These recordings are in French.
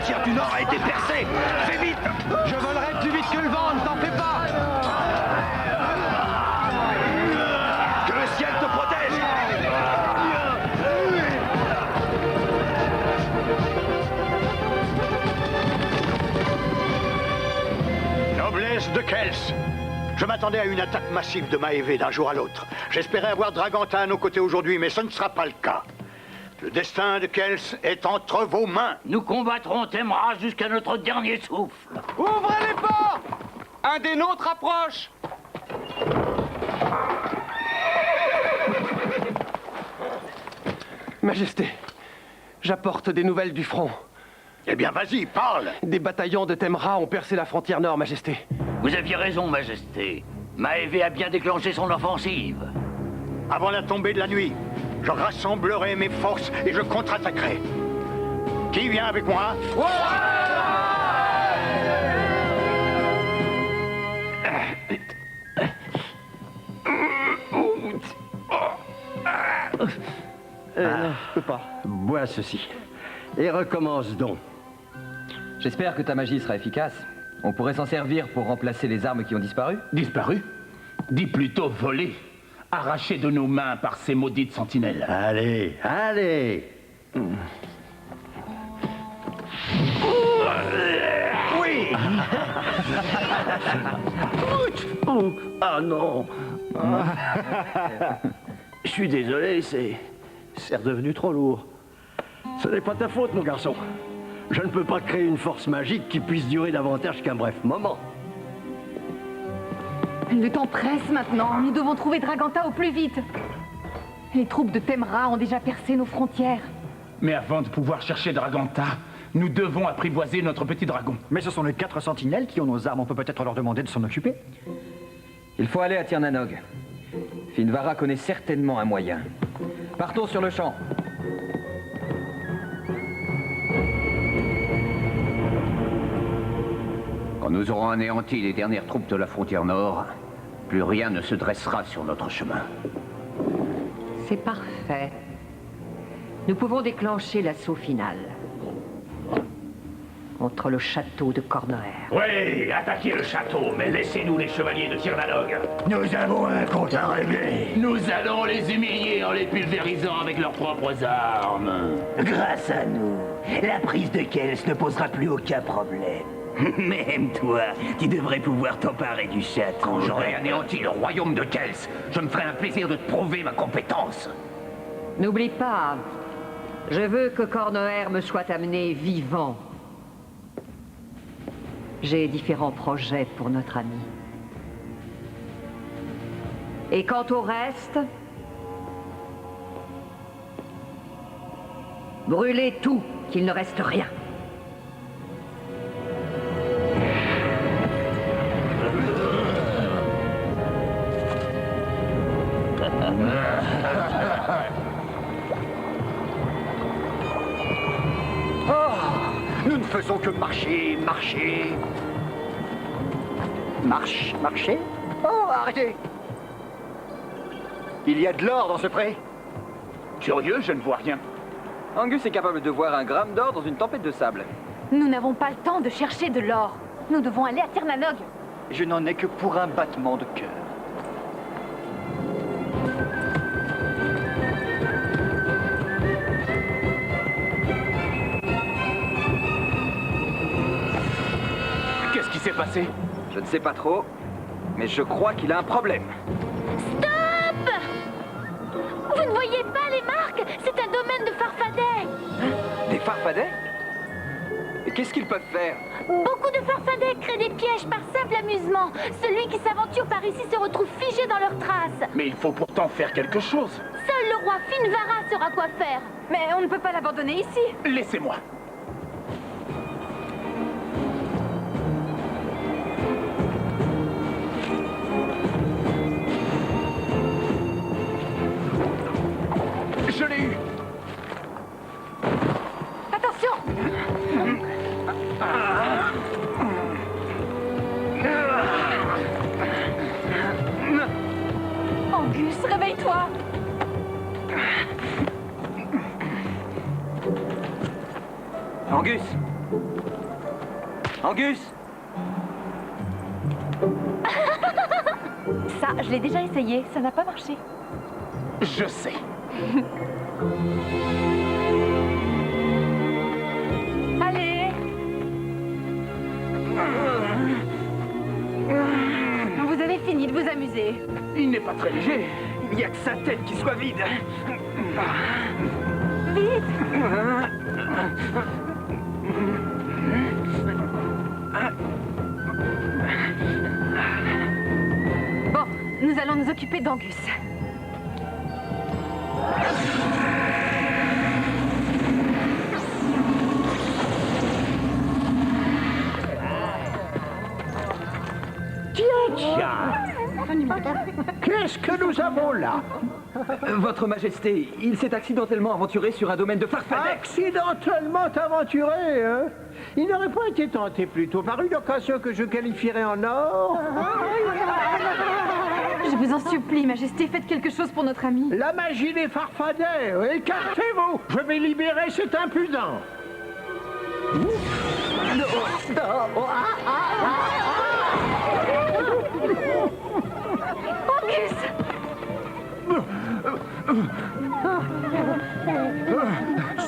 frontière du Nord a été percée. Fais vite! Je volerai plus vite que le vent, ne t'en fais pas! Que le ciel te protège! Noblesse de Kels. Je m'attendais à une attaque massive de Maévé d'un jour à l'autre. J'espérais avoir Draganta à nos côtés aujourd'hui, mais ce ne sera pas le cas. Le destin de Kels est entre vos mains. Nous combattrons Temra jusqu'à notre dernier souffle. Ouvrez les portes! Un des nôtres approche! Majesté, j'apporte des nouvelles du front. Eh bien, vas-y, parle! Des bataillons de Temra ont percé la frontière nord, Majesté. Vous aviez raison, Majesté. Maévé a bien déclenché son offensive. Avant la tombée de la nuit, je rassemblerai mes forces et je contre-attaquerai. Qui vient avec moi? Non, je peux pas. Bois ceci. Et recommence donc. J'espère que ta magie sera efficace. On pourrait s'en servir pour remplacer les armes qui ont disparu. Disparu? Dis plutôt volé. Arraché de nos mains par ces maudites sentinelles. Allez, allez. Oui! Ah non. Je suis désolé, c'est redevenu trop lourd. Ce n'est pas ta faute, mon garçon. Je ne peux pas créer une force magique qui puisse durer davantage qu'un bref moment. Le temps presse maintenant. Nous devons trouver Draganta au plus vite. Les troupes de Temra ont déjà percé nos frontières. Mais avant de pouvoir chercher Draganta, nous devons apprivoiser notre petit dragon. Mais ce sont les 4 sentinelles qui ont nos armes. On peut peut-être leur demander de s'en occuper. Il faut aller à Tirnanog. Finvara connaît certainement un moyen. Partons sur le champ. Quand nous aurons anéanti les dernières troupes de la frontière nord, plus rien ne se dressera sur notre chemin. C'est parfait. Nous pouvons déclencher l'assaut final. Contre le château de Cornoer. Oui, attaquez le château, mais laissez-nous les chevaliers de Tirnanog. Nous avons un compte à régler. Nous allons les humilier en les pulvérisant avec leurs propres armes. Grâce à nous, la prise de Kels ne posera plus aucun problème. Même toi, tu devrais pouvoir t'emparer du château. Quand j'aurai anéanti le royaume de Kels, je me ferai un plaisir de te prouver ma compétence. N'oublie pas, je veux que Cornoer me soit amené vivant. J'ai différents projets pour notre ami. Et quant au reste, brûlez tout, qu'il ne reste rien. Nous ne faisons que marcher, marcher. Marcher? Oh, arrêtez! Il y a de l'or dans ce pré. Curieux, je ne vois rien. Angus est capable de voir un gramme d'or dans une tempête de sable. Nous n'avons pas le temps de chercher de l'or. Nous devons aller à Tirnanog. Je n'en ai que pour un battement de cœur. Qu'est-ce qui s'est passé? Je ne sais pas trop, mais je crois qu'il a un problème. Stop! Vous ne voyez pas les marques? C'est un domaine de farfadets. Des farfadets? Et qu'est-ce qu'ils peuvent faire? Beaucoup de farfadets créent des pièges par simple amusement. Celui qui s'aventure par ici se retrouve figé dans leurs traces. Mais il faut pourtant faire quelque chose. Seul le roi Finvara saura quoi faire. Mais on ne peut pas l'abandonner ici. Laissez-moi. Je l'ai eu. Attention! Angus, réveille-toi! Angus, Angus! Ça, je l'ai déjà essayé, ça n'a pas marché. Je sais. Allez! Vous avez fini de vous amuser. Il n'est pas très léger. Il n'y a que sa tête qui soit vide. Vite! Bon, nous allons nous occuper d'Angus. Qu'est-ce que nous avons là? Votre Majesté, il s'est accidentellement aventuré sur un domaine de Farfadet. Accidentellement aventuré, hein? Il n'aurait pas été tenté plutôt par une occasion que je qualifierais en or? Je vous en supplie, Majesté, faites quelque chose pour notre ami. La magie des Farfadets, écartez-vous! Je vais libérer cet impudent! Angus!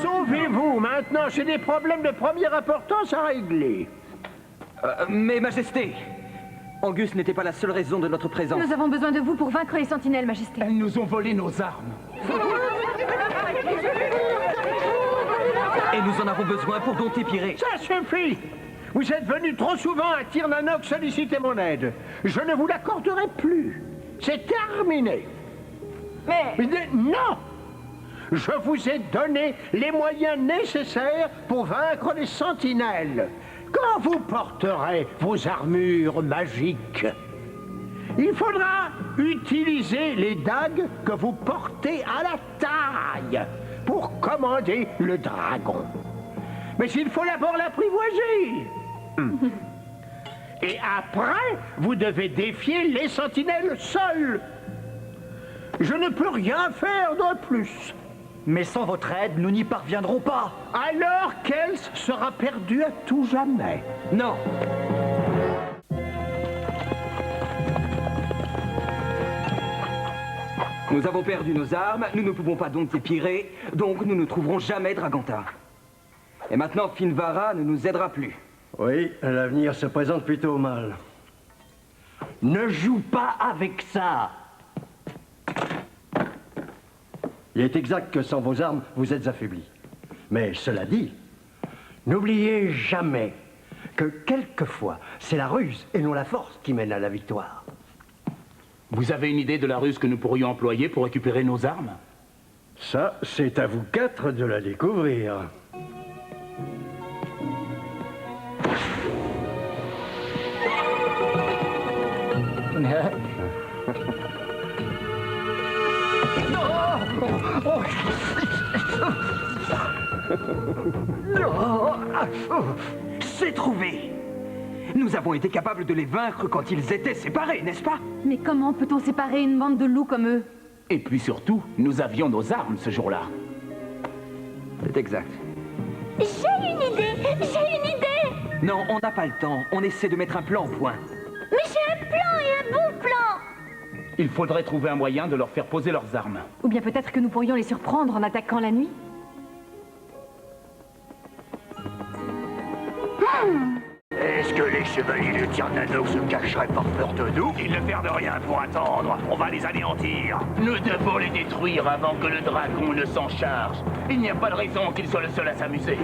Sauvez-vous maintenant, j'ai des problèmes de première importance à régler. Mais Majesté, Angus n'était pas la seule raison de notre présence. Nous avons besoin de vous pour vaincre les sentinelles, Majesté. Elles nous ont volé nos armes. Et nous en avons besoin pour dompter Pirée. Ça suffit! Vous êtes venu trop souvent à Tirnanok solliciter mon aide. Je ne vous l'accorderai plus. C'est terminé. Mais... Non! Je vous ai donné les moyens nécessaires pour vaincre les sentinelles. Quand vous porterez vos armures magiques, il faudra utiliser les dagues que vous portez à la taille pour commander le dragon. Mais il faut d'abord l'apprivoiser. Et après, vous devez défier les sentinelles seules. Je ne peux rien faire de plus. Mais sans votre aide, nous n'y parviendrons pas. Alors Kels sera perdu à tout jamais. Non. Nous avons perdu nos armes, nous ne pouvons pas dompter Pirée, donc nous ne trouverons jamais Draganta. Et maintenant, Finvara ne nous aidera plus. Oui, l'avenir se présente plutôt mal. Ne joue pas avec ça. Il est exact que sans vos armes, vous êtes affaiblis. Mais cela dit, n'oubliez jamais que quelquefois, c'est la ruse et non la force qui mène à la victoire. Vous avez une idée de la ruse que nous pourrions employer pour récupérer nos armes? Ça, c'est à vous quatre de la découvrir. C'est trouvé. Nous avons été capables de les vaincre quand ils étaient séparés, n'est-ce pas? Mais comment peut-on séparer une bande de loups comme eux? Et puis surtout, nous avions nos armes ce jour-là. C'est exact. J'ai une idée! Non, on n'a pas le temps. On essaie de mettre un plan au point. Mais j'ai un plan et un bon plan! Il faudrait trouver un moyen de leur faire poser leurs armes. Ou bien peut-être que nous pourrions les surprendre en attaquant la nuit? Est-ce que les chevaliers de Tirnanok se cacheraient par peur de nous? Ils ne perdent rien pour attendre. On va les anéantir. Nous devons les détruire avant que le dragon ne s'en charge. Il n'y a pas de raison qu'il soit le seul à s'amuser.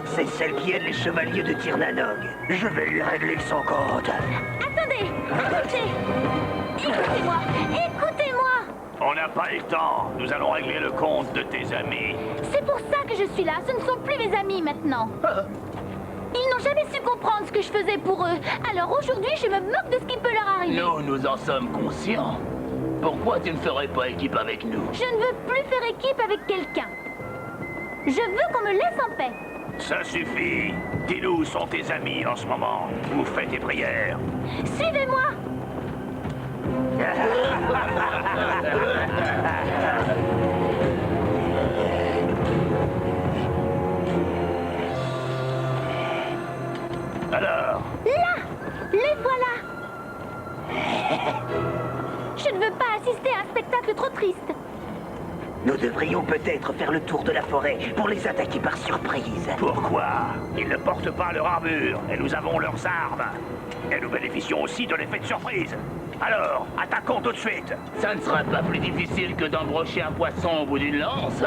C'est celle qui aide les chevaliers de Tirnanok. Je vais lui régler son compte. Attendez! Écoutez-moi! On n'a pas le temps. Nous allons régler le compte de tes amis. C'est pour ça que je suis là. Ce ne sont plus mes amis maintenant. Ils n'ont jamais su comprendre ce que je faisais pour eux. Alors aujourd'hui, je me moque de ce qui peut leur arriver. Nous en sommes conscients. Pourquoi tu ne ferais pas équipe avec nous? Je ne veux plus faire équipe avec quelqu'un. Je veux qu'on me laisse en paix. Ça suffit. Dis-nous où sont tes amis en ce moment. Où fais tes prières. Suivez-moi! spectacle trop triste. Nous devrions peut-être faire le tour de la forêt pour les attaquer par surprise. Pourquoi? Ils ne portent pas leur armure et nous avons leurs armes. Et nous bénéficions aussi de l'effet de surprise. Alors, attaquons tout de suite. Ça ne sera pas plus difficile que d'embrocher un poisson au bout d'une lance.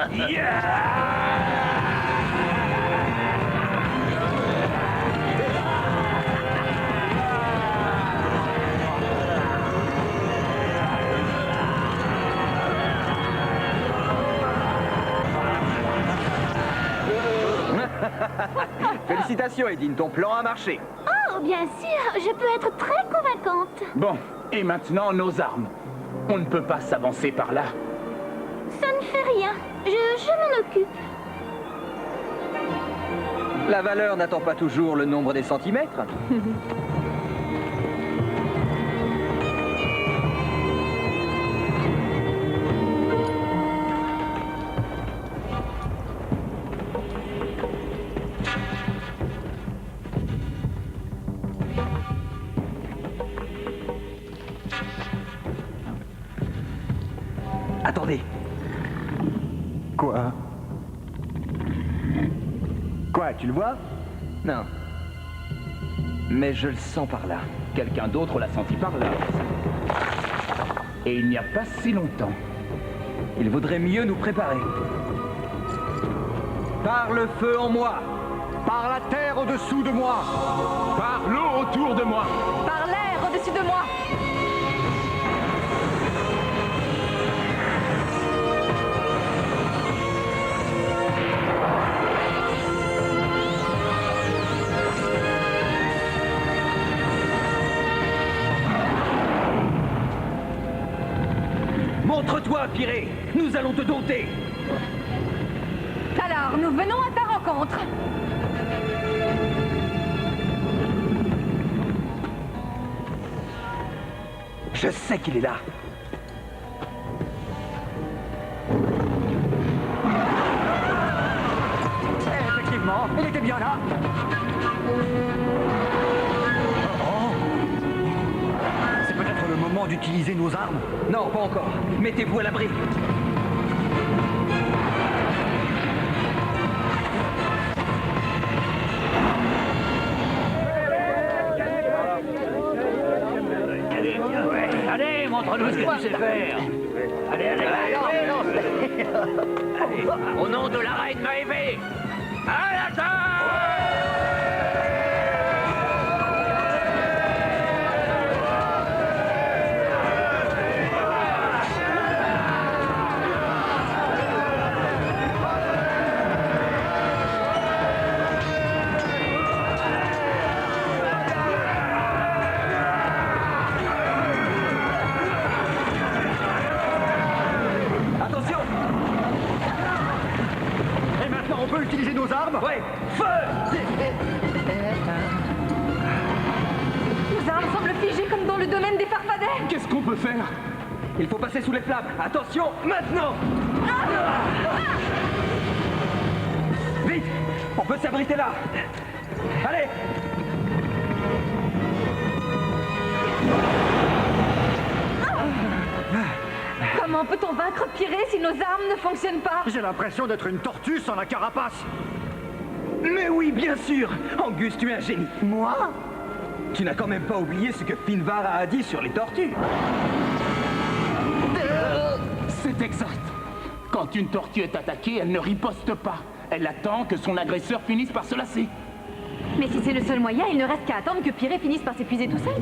Félicitations, Edine, ton plan a marché. Oh, bien sûr, je peux être très convaincante. Bon, et maintenant nos armes. On ne peut pas s'avancer par là. Ça ne fait rien, je m'en occupe. La valeur n'attend pas toujours le nombre des centimètres. Attendez. Quoi? Quoi, tu le vois? Non. Mais je le sens par là. Quelqu'un d'autre l'a senti par là. Et il n'y a pas si longtemps. Il vaudrait mieux nous préparer. Par le feu en moi. Par la terre au-dessous de moi. Par l'eau autour de moi. Par l'air au-dessus de moi. Montre-toi, Pirée. Nous allons te dompter. Alors, nous venons à ta rencontre. Je sais qu'il est là. Effectivement, il était bien là. C'est peut-être le moment d'utiliser nos armes. Non, pas encore. Mettez-vous à l'abri. Allez, montre-nous ce que tu sais faire. Allez, allez, allez. Au nom de la reine Maévé, à l'attaque! Attention! Et maintenant, on peut utiliser nos armes? Ouais! Feu! Nos armes semblent figées comme dans le domaine des farfadets. Qu'est-ce qu'on peut faire? Il faut passer sous les flammes. Attention, maintenant! Vite! On peut s'abriter là! Allez! Comment peut-on vaincre Pirée si nos armes ne fonctionnent pas? J'ai l'impression d'être une tortue sans la carapace. Mais oui, bien sûr! Angus, tu es un génie. Moi? Tu n'as quand même pas oublié ce que Finvara a dit sur les tortues. C'est exact. Quand une tortue est attaquée, elle ne riposte pas. Elle attend que son agresseur finisse par se lasser. Mais si c'est le seul moyen, il ne reste qu'à attendre que Pirée finisse par s'épuiser tout seul.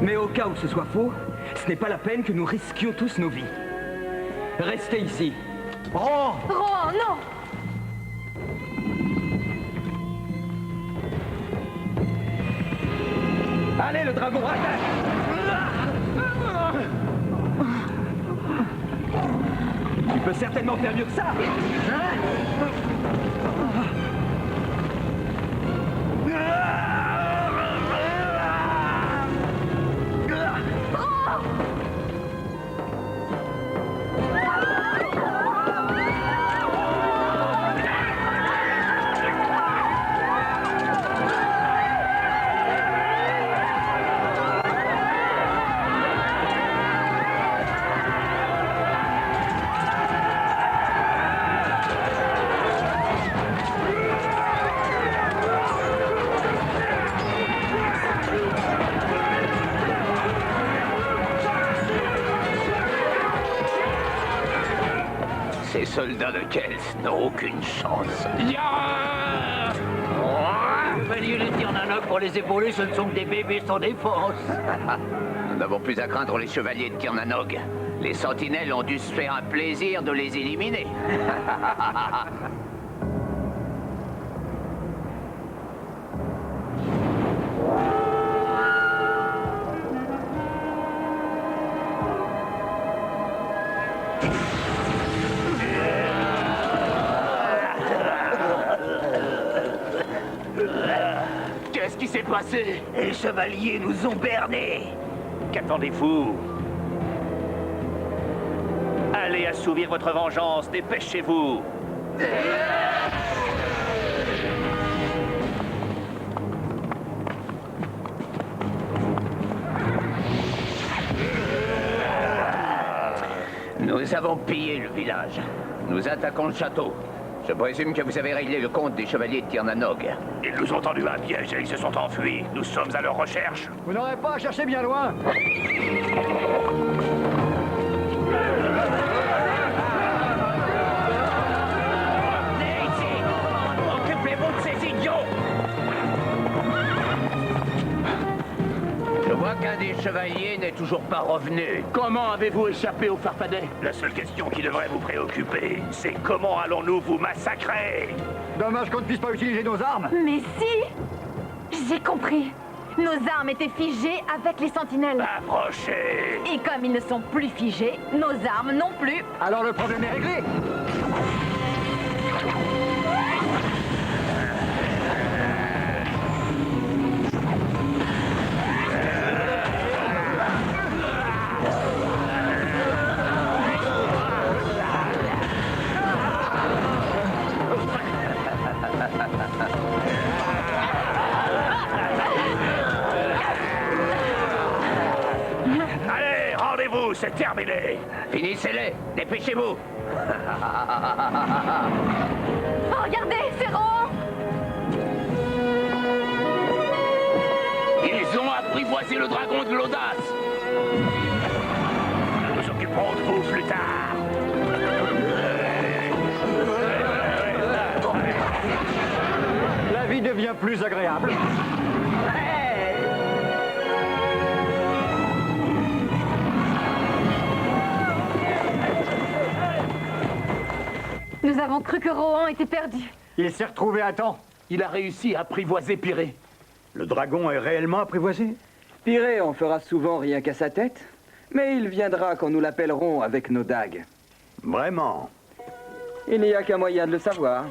Mais au cas où ce soit faux, ce n'est pas la peine que nous risquions tous nos vies. Restez ici. Oh! Rohan, non! Allez, le dragon, attaque! Tu peux certainement faire mieux que ça! Ces soldats de Kels n'ont aucune chance. Chevalier les Tirnanoc pour les épauler, ce ne sont que des bébés sans défense. Nous n'avons plus à craindre les chevaliers de Tirnanog. Les sentinelles ont dû se faire un plaisir de les éliminer. Qu'est-ce qui s'est passé? Les chevaliers nous ont bernés. Qu'attendez-vous? Allez assouvir votre vengeance, dépêchez-vous. Nous avons pillé le village. Nous attaquons le château. Je présume que vous avez réglé le compte des chevaliers de Tirnanog. Ils nous ont tendu un piège et ils se sont enfuis. Nous sommes à leur recherche. Vous n'aurez pas à chercher bien loin. Occupez-vous de ces idiots! Je vois qu'un des chevaliers n'est toujours pas revenu. Comment avez-vous échappé au farfadet? La seule question qui devrait vous préoccuper, c'est comment allons-nous vous massacrer? Dommage qu'on ne puisse pas utiliser nos armes. Mais si! J'ai compris. Nos armes étaient figées avec les sentinelles. Approchez! Et comme ils ne sont plus figés, nos armes non plus. Alors le problème est réglé. Allez, rendez-vous, c'est terminé! Finissez-les! Dépêchez-vous! Oh, regardez, c'est Rohan! Ils ont apprivoisé le dragon de l'audace! Nous nous occuperons de vous plus tard! La vie devient plus agréable. Nous avons cru que Rohan était perdu. Il s'est retrouvé à temps. Il a réussi à apprivoiser Pirée. Le dragon est réellement apprivoisé? Pirée en fera souvent rien qu'à sa tête, mais il viendra quand nous l'appellerons avec nos dagues. Vraiment? Il n'y a qu'un moyen de le savoir.